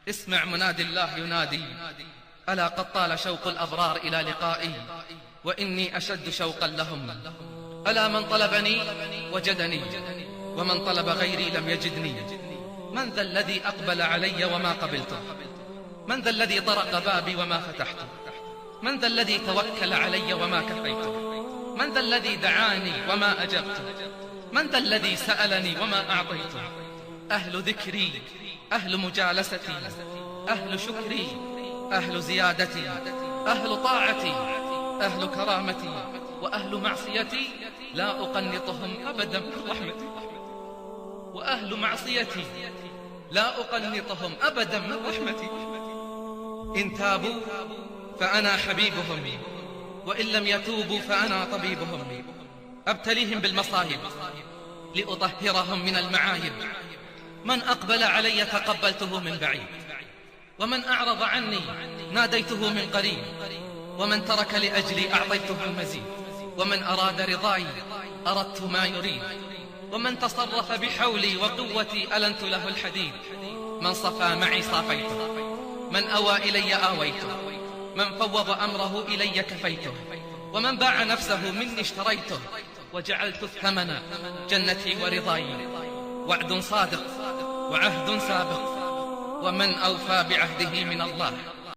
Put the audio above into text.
اسمع منادي الله ينادي، ألا قد طال شوق الأبرار إلى لقائي، وإني أشد شوقا لهم. ألا من طلبني وجدني، ومن طلب غيري لم يجدني. من ذا الذي أقبل علي وما قبلته؟ من ذا الذي طرق بابي وما فتحته؟ من ذا الذي توكل علي وما كفيته؟ من ذا الذي دعاني وما أجبته؟ من ذا الذي سألني وما أعطيته؟ أهل ذكري، أهل مجالستي، أهل شكري، أهل زيادتي، أهل طاعتي، أهل كرامتي، وأهل معصيتي لا أقنطهم أبدا من رحمتي. وأهل معصيتي لا أقنطهم أبدا من رحمتي. إن تابوا فأنا حبيبهم، وإن لم يتوبوا فأنا طبيبهم. أبتليهم بالمصائب لأطهرهم من المعايب. من أقبل علي تقبلته من بعيد، ومن أعرض عني ناديته من قريب. ومن ترك لأجلي أعطيته المزيد، ومن أراد رضاي أردت ما يريد. ومن تصرف بحولي وقوتي ألنت له الحديد. من صفى معي صافيته، من أوى إلي آويته، من فوض أمره إلي كفيته. ومن باع نفسه مني اشتريته، وجعلت الثمن جنتي ورضاي. وعد صادق وعهد سابق، ومن أوفى بعهده من الله